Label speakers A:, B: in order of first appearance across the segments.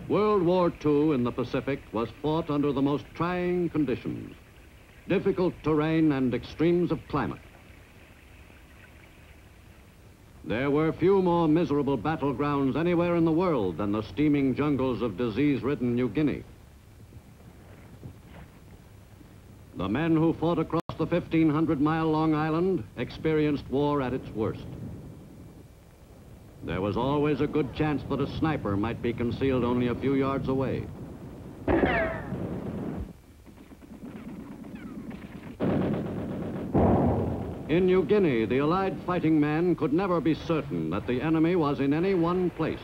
A: World War II in the Pacific was fought under the most trying conditions, difficult terrain and extremes of climate. There were few more miserable battlegrounds anywhere in the world than the steaming jungles of disease-ridden New Guinea. The men who fought across the 1,500-mile-long island experienced war at its worst. There was always a good chance that a sniper might be concealed only a few yards away. In New Guinea, the Allied fighting man could never be certain that the enemy was in any one place.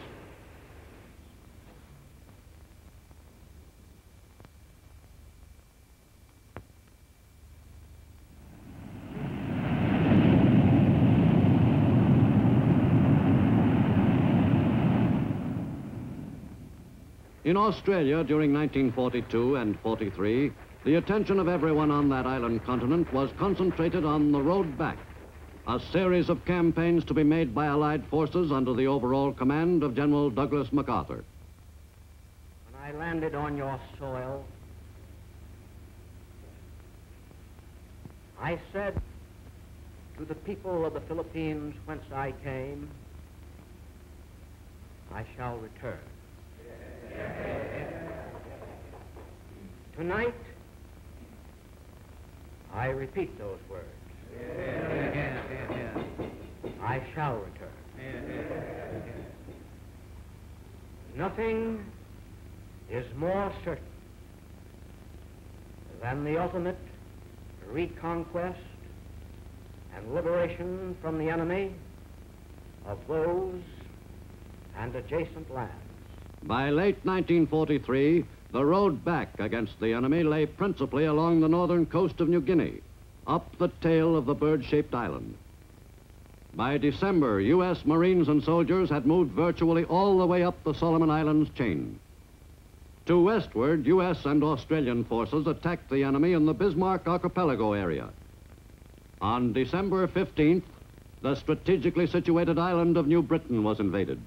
A: In Australia during 1942 and 43, the attention of everyone on that island continent was concentrated on the road back, a series of campaigns to be made by Allied forces under the overall command of General Douglas MacArthur.
B: When I landed on your soil, I said to the people of the Philippines whence I came, I shall return. Tonight, I repeat those words. I shall return. Nothing is more certain than the ultimate reconquest and liberation from the enemy of those and adjacent lands.
A: By late 1943, the road back against the enemy lay principally along the northern coast of New Guinea, up the tail of the bird-shaped island. By December, U.S. Marines and soldiers had moved virtually all the way up the Solomon Islands chain. To westward, U.S. and Australian forces attacked the enemy in the Bismarck Archipelago area. On December 15th, the strategically situated island of New Britain was invaded.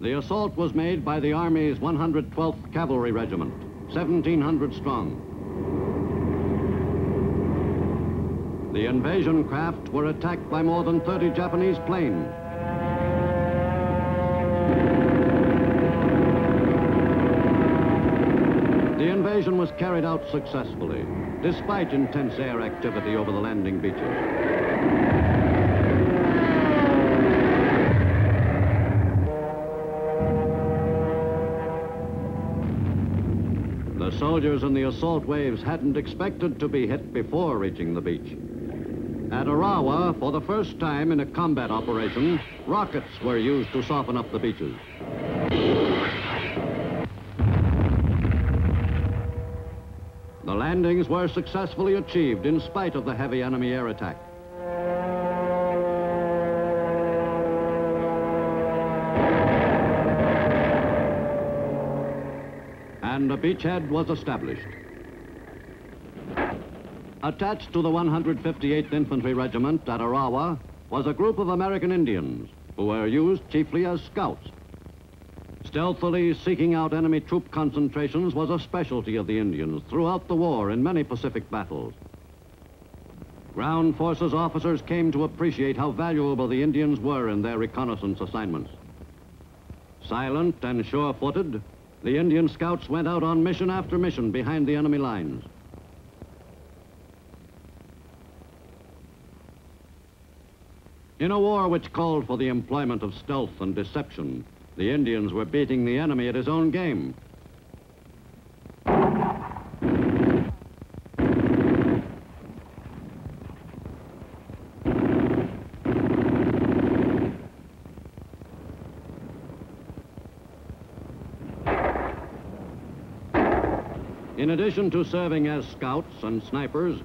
A: The assault was made by the Army's 112th Cavalry Regiment, 1,700 strong. The invasion craft were attacked by more than 30 Japanese planes. The invasion was carried out successfully, despite intense air activity over the landing beaches. The soldiers in the assault waves hadn't expected to be hit before reaching the beach. At Arawa, for the first time in a combat operation, rockets were used to soften up the beaches. The landings were successfully achieved in spite of the heavy enemy air attack. And a beachhead was established. Attached to the 158th Infantry Regiment at Arawa was a group of American Indians who were used chiefly as scouts. Stealthily seeking out enemy troop concentrations was a specialty of the Indians throughout the war in many Pacific battles. Ground forces officers came to appreciate how valuable the Indians were in their reconnaissance assignments. Silent and sure-footed, the Indian scouts went out on mission after mission behind the enemy lines. In a war which called for the employment of stealth and deception, the Indians were beating the enemy at his own game. In addition to serving as scouts and snipers,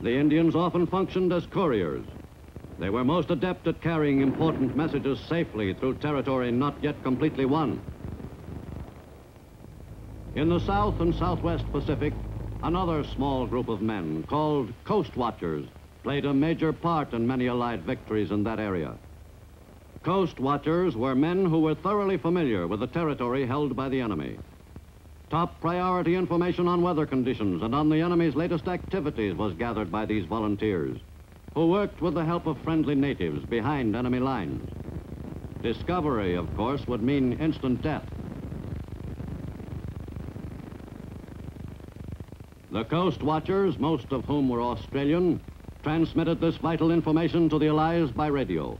A: the Indians often functioned as couriers. They were most adept at carrying important messages safely through territory not yet completely won. In the South and Southwest Pacific, another small group of men called Coast Watchers played a major part in many Allied victories in that area. Coast watchers were men who were thoroughly familiar with the territory held by the enemy. Top priority information on weather conditions and on the enemy's latest activities was gathered by these volunteers, who worked with the help of friendly natives behind enemy lines. Discovery, of course, would mean instant death. The coast watchers, most of whom were Australian, transmitted this vital information to the Allies by radio.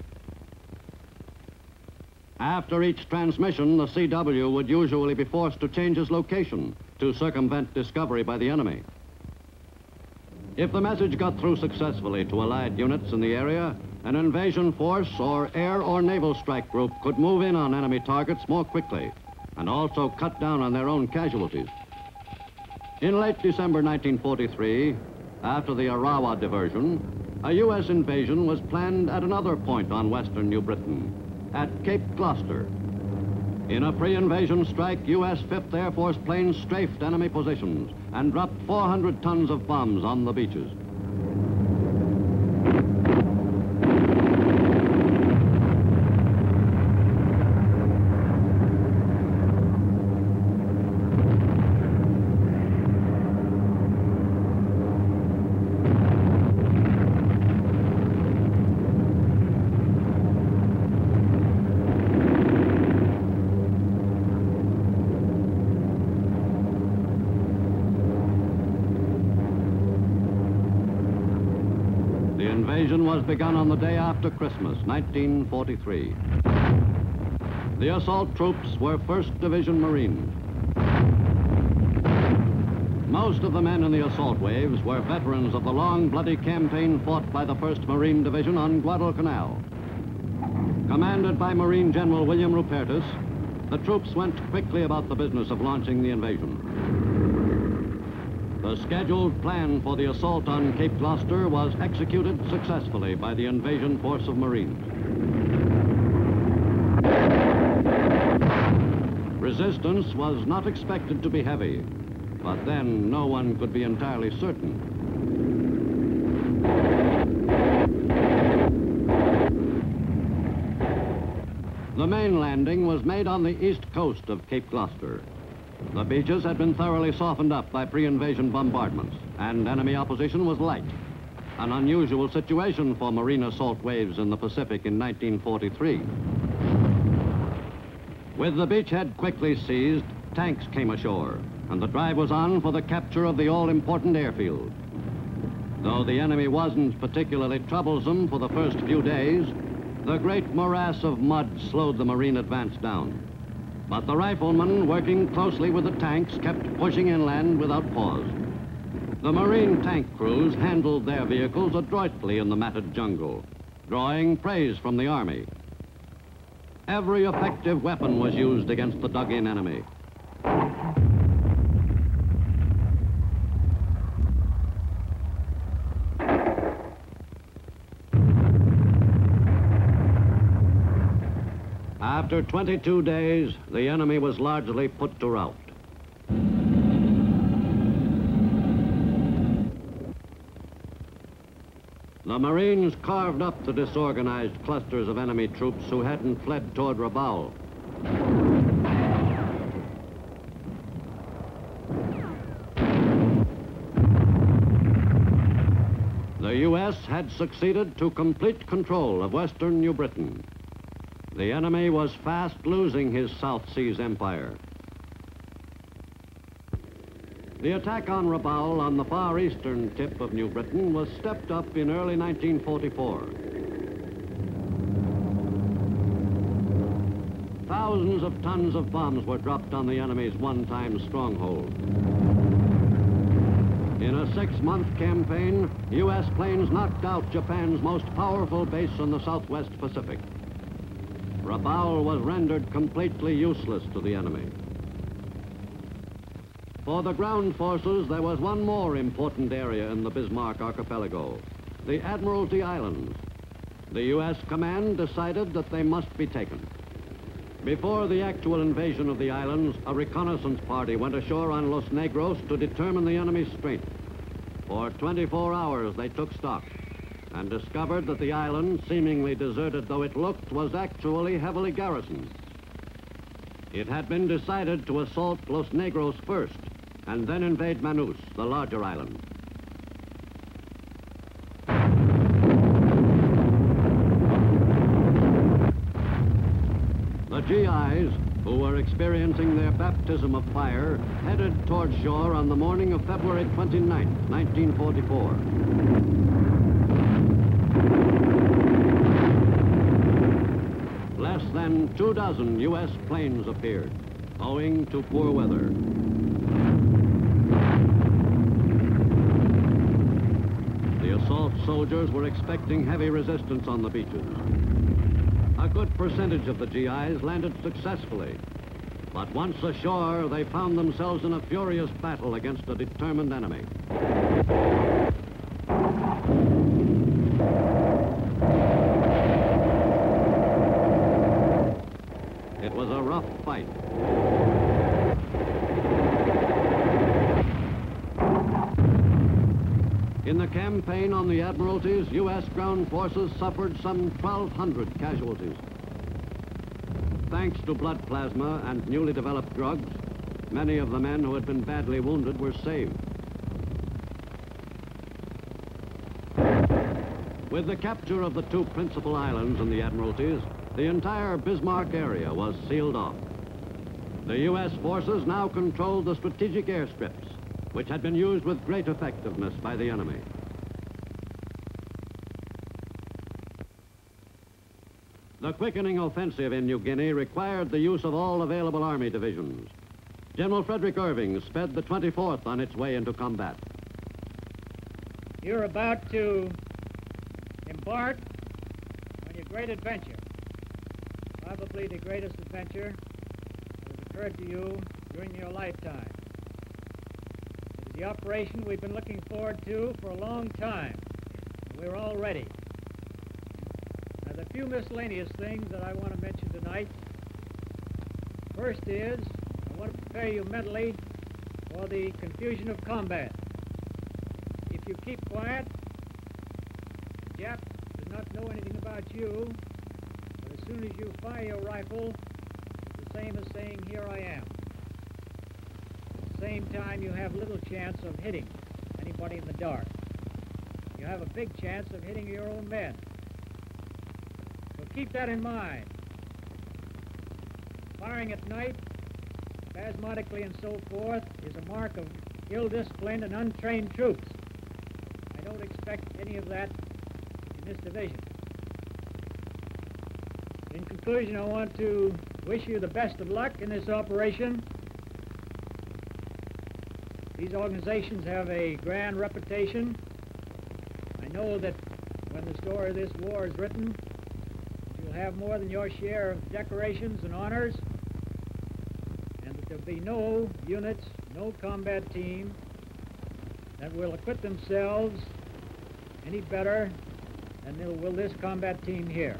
A: After each transmission, the CW would usually be forced to change his location to circumvent discovery by the enemy. If the message got through successfully to Allied units in the area, an invasion force or air or naval strike group could move in on enemy targets more quickly and also cut down on their own casualties. In late December 1943, after the Arawa diversion, a U.S. invasion was planned at another point on western New Britain, at Cape Gloucester. In a pre-invasion strike, U.S. 5th Air Force planes strafed enemy positions and dropped 400 tons of bombs on the beaches. The invasion was begun on the day after Christmas, 1943. The assault troops were 1st Division Marines. Most of the men in the assault waves were veterans of the long, bloody campaign fought by the 1st Marine Division on Guadalcanal. Commanded by Marine General William Rupertus, the troops went quickly about the business of launching the invasion. The scheduled plan for the assault on Cape Gloucester was executed successfully by the invasion force of Marines. Resistance was not expected to be heavy, but then no one could be entirely certain. The main landing was made on the east coast of Cape Gloucester. The beaches had been thoroughly softened up by pre-invasion bombardments, and enemy opposition was light. An unusual situation for marine assault waves in the Pacific in 1943. With the beachhead quickly seized, tanks came ashore, and the drive was on for the capture of the all-important airfield. Though the enemy wasn't particularly troublesome for the first few days, the great morass of mud slowed the Marine advance down. But the riflemen, working closely with the tanks, kept pushing inland without pause. The Marine tank crews handled their vehicles adroitly in the matted jungle, drawing praise from the Army. Every effective weapon was used against the dug-in enemy. After 22 days, the enemy was largely put to rout. The Marines carved up the disorganized clusters of enemy troops who hadn't fled toward Rabaul. The U.S. had succeeded to complete control of western New Britain. The enemy was fast losing his South Seas empire. The attack on Rabaul on the far eastern tip of New Britain was stepped up in early 1944. Thousands of tons of bombs were dropped on the enemy's one-time stronghold. In a 6-month campaign, U.S. planes knocked out Japan's most powerful base in the Southwest Pacific. Rabaul was rendered completely useless to the enemy. For the ground forces, there was one more important area in the Bismarck archipelago, the Admiralty Islands. The U.S. command decided that they must be taken. Before the actual invasion of the islands, a reconnaissance party went ashore on Los Negros to determine the enemy's strength. For 24 hours, they took stock, and discovered that the island, seemingly deserted though it looked, was actually heavily garrisoned. It had been decided to assault Los Negros first, and then invade Manus, the larger island. The GIs, who were experiencing their baptism of fire, headed toward shore on the morning of February 29, 1944. Less than 24 U.S. planes appeared, owing to poor weather. The assault soldiers were expecting heavy resistance on the beaches. A good percentage of the GIs landed successfully, but once ashore, they found themselves in a furious battle against a determined enemy. It was a rough fight. In the campaign on the Admiralties, U.S. ground forces suffered some 1,200 casualties. Thanks to blood plasma and newly developed drugs, many of the men who had been badly wounded were saved. With the capture of the two principal islands in the Admiralties, the entire Bismarck area was sealed off. The U.S. forces now controlled the strategic airstrips, which had been used with great effectiveness by the enemy. The quickening offensive in New Guinea required the use of all available Army divisions. General Frederick Irving sped the 24th on its way into combat.
C: You're about to embark on your great adventure, probably the greatest adventure that has occurred to you during your lifetime. It is the operation we've been looking forward to for a long time. We're all ready. Now, the few miscellaneous things that I want to mention tonight. First is, I want to prepare you mentally for the confusion of combat. If you keep quiet, the Jap does not know anything about you, but as soon as you fire your rifle, it's the same as saying, "Here I am." At the same time, you have little chance of hitting anybody in the dark. You have a big chance of hitting your own men. So keep that in mind. Firing at night, spasmodically and so forth, is a mark of ill-disciplined and untrained troops. I don't expect any of that in this division. In conclusion, I want to wish you the best of luck in this operation. These organizations have a grand reputation. I know that when the story of this war is written, you'll have more than your share of decorations and honors, and that there'll be no units, no combat team that will acquit themselves any better than will this combat team here.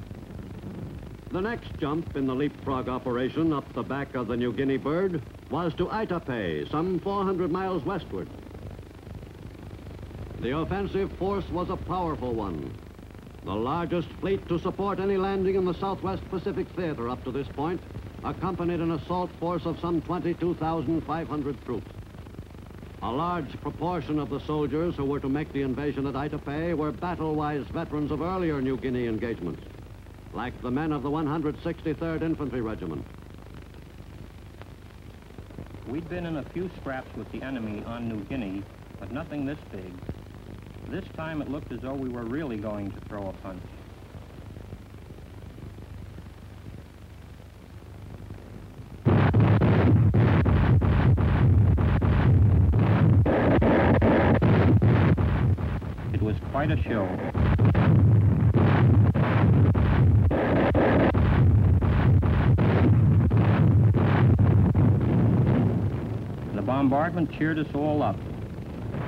A: The next jump in the leapfrog operation up the back of the New Guinea bird was to Aitape, some 400 miles westward. The offensive force was a powerful one, the largest fleet to support any landing in the Southwest Pacific Theater up to this point, accompanied an assault force of some 22,500 troops. A large proportion of the soldiers who were to make the invasion at Aitape were battle-wise veterans of earlier New Guinea engagements, like the men of the 163rd Infantry Regiment.
D: We'd been in a few scraps with the enemy on New Guinea, but nothing this big. This time it looked as though we were really going to throw a punch. It was quite a show. The bombardment cheered us all up.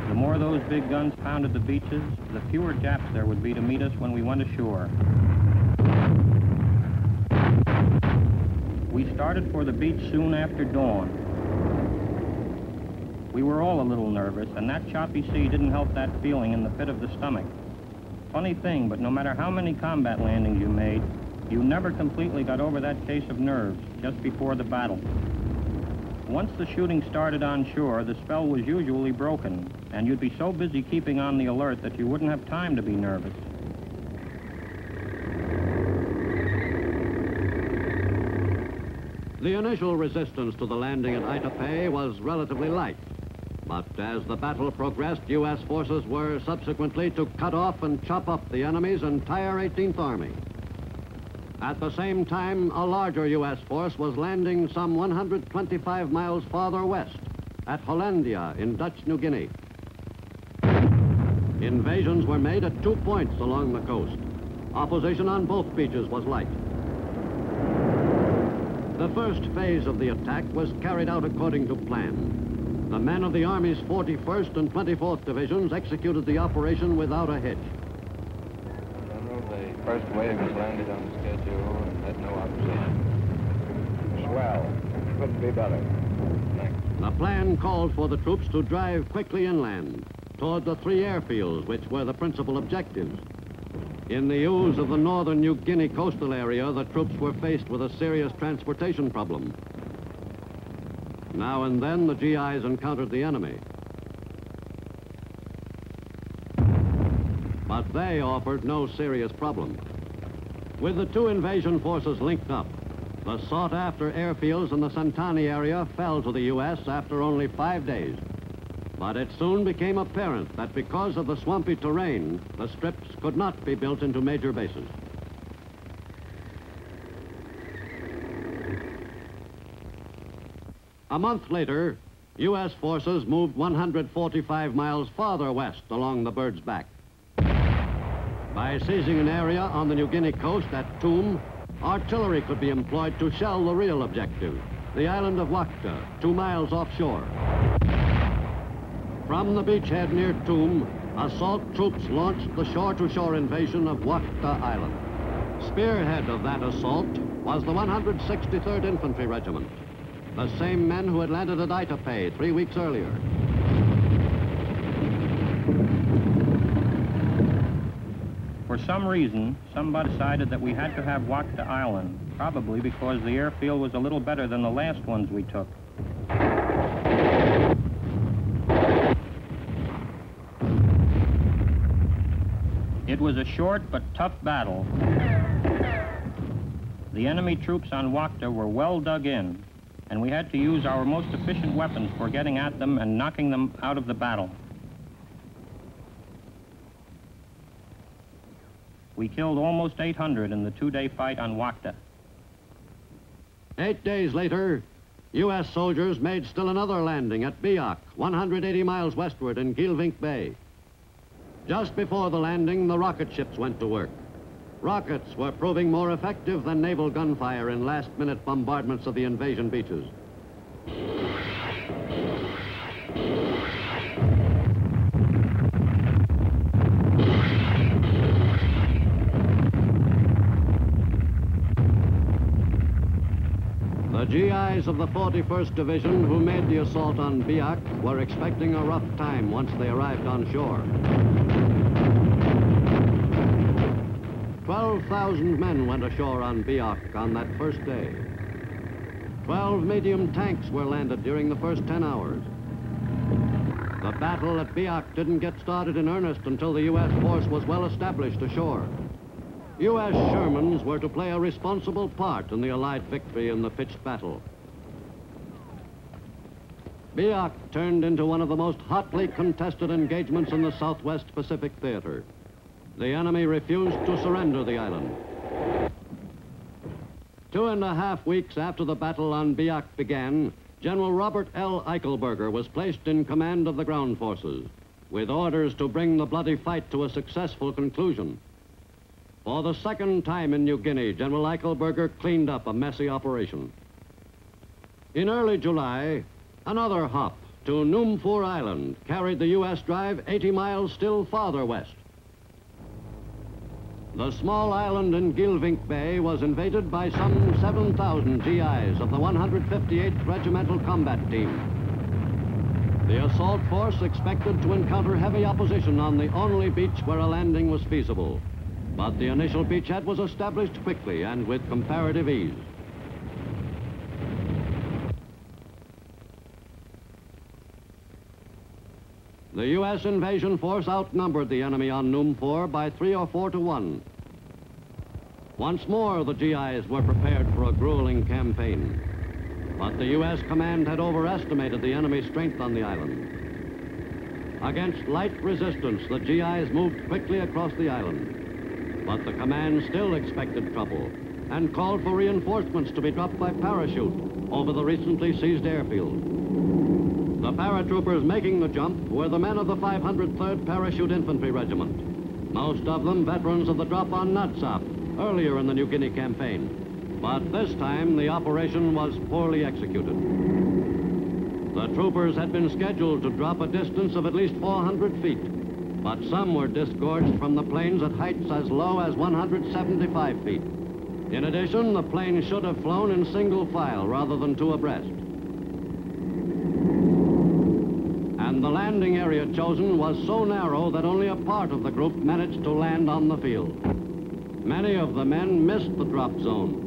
D: The more those big guns pounded the beaches, the fewer Japs there would be to meet us when we went ashore. We started for the beach soon after dawn. We were all a little nervous, and that choppy sea didn't help that feeling in the pit of the stomach. funny thing, but no matter how many combat landings you made, you never completely got over that case of nerves just before the battle. Once the shooting started on shore, the spell was usually broken, and you'd be so busy keeping on the alert that you wouldn't have time to be nervous.
A: The initial resistance to the landing at Itai was relatively light, but as the battle progressed, U.S. forces were subsequently to cut off and chop up the enemy's entire 18th Army. At the same time, a larger U.S. force was landing some 125 miles farther west at Hollandia in Dutch New Guinea. Invasions were made at 2 points along the coast. Opposition on both beaches was light. The first phase of the attack was carried out according to plan. The men of the Army's 41st and 24th Divisions executed the operation without a hitch.
E: General, the first wave was landed on schedule and had no opposition. Swell. Couldn't be better. Thanks.
A: The plan called for the troops to drive quickly inland toward the 3 airfields, which were the principal objectives. In the ooze of the northern New Guinea coastal area, the troops were faced with a serious transportation problem. Now and then, the GIs encountered the enemy. But they offered no serious problem. With the 2 invasion forces linked up, the sought-after airfields in the Santani area fell to the U.S. after only 5 days. But it soon became apparent that because of the swampy terrain, the strips could not be built into major bases. A month later, U.S. forces moved 145 miles farther west along the Bird's Back. By seizing an area on the New Guinea coast at Toom, artillery could be employed to shell the real objective, the island of Wakta, 2 miles offshore. From the beachhead near Toom, assault troops launched the shore-to-shore invasion of Wakta Island. Spearhead of that assault was the 163rd Infantry Regiment, the same men who had landed at Itai 3 weeks earlier.
D: For some reason, somebody decided that we had to have Wakta Island, probably because the airfield was a little better than the last ones we took. It was a short but tough battle. The enemy troops on Wakta were well dug in, and we had to use our most efficient weapons for getting at them and knocking them out of the battle. We killed almost 800 in the 2-day fight on Wakta.
A: 8 days later, U.S. soldiers made still another landing at Biak, 180 miles westward in Gilvink Bay. Just before the landing, the rocket ships went to work. Rockets were proving more effective than naval gunfire in last-minute bombardments of the invasion beaches. The GIs of the 41st Division who made the assault on Biak were expecting a rough time once they arrived on shore. 12,000 men went ashore on Biak on that first day. 12 medium tanks were landed during the first 10 hours. The battle at Biak didn't get started in earnest until the U.S. force was well established ashore. U.S. Shermans were to play a responsible part in the Allied victory in the pitched battle. Biak turned into one of the most hotly contested engagements in the Southwest Pacific Theater. The enemy refused to surrender the island. 2.5 weeks after the battle on Biak began, General Robert L. Eichelberger was placed in command of the ground forces, with orders to bring the bloody fight to a successful conclusion. For the second time in New Guinea, General Eichelberger cleaned up a messy operation. In early July, another hop to Numfur Island carried the U.S. drive 80 miles still farther west. The small island in Gilvink Bay was invaded by some 7,000 GIs of the 158th Regimental Combat Team. The assault force expected to encounter heavy opposition on the only beach where a landing was feasible. But the initial beachhead was established quickly and with comparative ease. The U.S. invasion force outnumbered the enemy on Noom 4 by 3 or 4 to 1. Once more, the GIs were prepared for a grueling campaign. But the U.S. command had overestimated the enemy's strength on the island. Against light resistance, the GIs moved quickly across the island. But the command still expected trouble and called for reinforcements to be dropped by parachute over the recently seized airfield. The paratroopers making the jump were the men of the 503rd Parachute Infantry Regiment, most of them veterans of the drop on Natsap earlier in the New Guinea campaign. But this time, the operation was poorly executed. The troopers had been scheduled to drop a distance of at least 400 feet, but some were disgorged from the planes at heights as low as 175 feet. In addition, the plane should have flown in single file rather than two abreast. And the landing area chosen was so narrow that only a part of the group managed to land on the field. Many of the men missed the drop zone,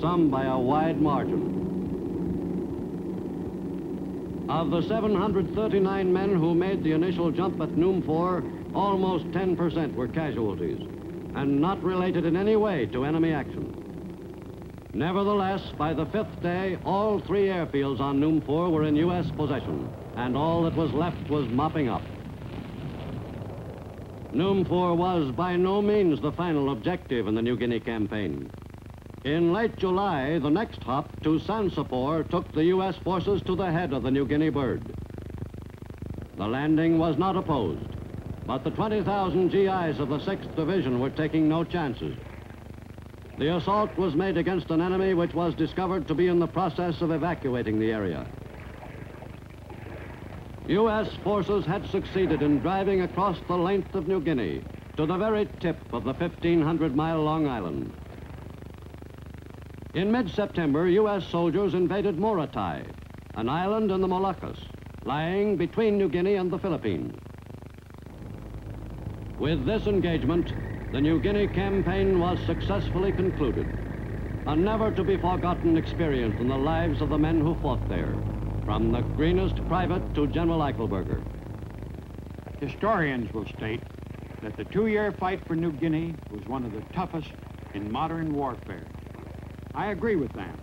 A: some by a wide margin. Of the 739 men who made the initial jump at Noom 4, almost 10% were casualties, and not related in any way to enemy action. Nevertheless, by the fifth day, all three airfields on Noom 4 were in U.S. possession, and all that was left was mopping up. Noom 4 was by no means the final objective in the New Guinea campaign. In late July, the next hop to Sansapor took the U.S. forces to the head of the New Guinea bird. The landing was not opposed, but the 20,000 GIs of the 6th Division were taking no chances. The assault was made against an enemy which was discovered to be in the process of evacuating the area. U.S. forces had succeeded in driving across the length of New Guinea to the very tip of the 1,500-mile-long island. In mid-September, U.S. soldiers invaded Morotai, an island in the Moluccas, lying between New Guinea and the Philippines. With this engagement, the New Guinea campaign was successfully concluded, a never-to-be-forgotten experience in the lives of the men who fought there, from the greenest private to General Eichelberger.
F: Historians will state that the two-year fight for New Guinea was one of the toughest in modern warfare. I agree with them.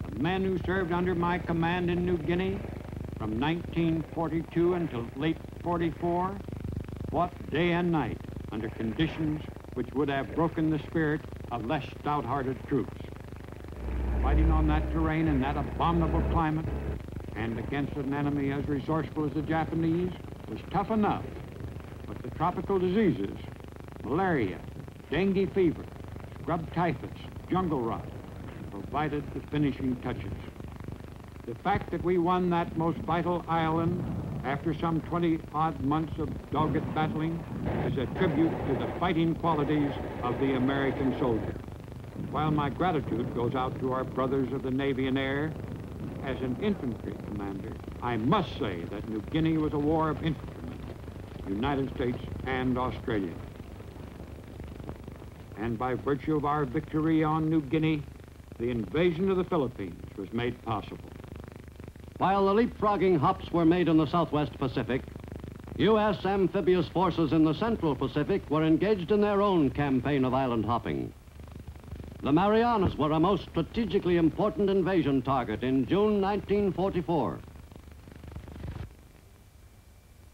F: The men who served under my command in New Guinea from 1942 until late 44 fought day and night under conditions which would have broken the spirit of less stout-hearted troops. Fighting on that terrain in that abominable climate and against an enemy as resourceful as the Japanese was tough enough, but the tropical diseases, malaria, dengue fever, scrub typhus, jungle rot, provided the finishing touches. The fact that we won that most vital island after some 20-odd months of dogged battling is a tribute to the fighting qualities of the American soldier. While my gratitude goes out to our brothers of the Navy and Air, as an infantry commander, I must say that New Guinea was a war of infantrymen, United States and Australia. And by virtue of our victory on New Guinea, the invasion of the Philippines was made possible.
A: While the leapfrogging hops were made in the Southwest Pacific, U.S. amphibious forces in the Central Pacific were engaged in their own campaign of island hopping. The Marianas were a most strategically important invasion target in June 1944.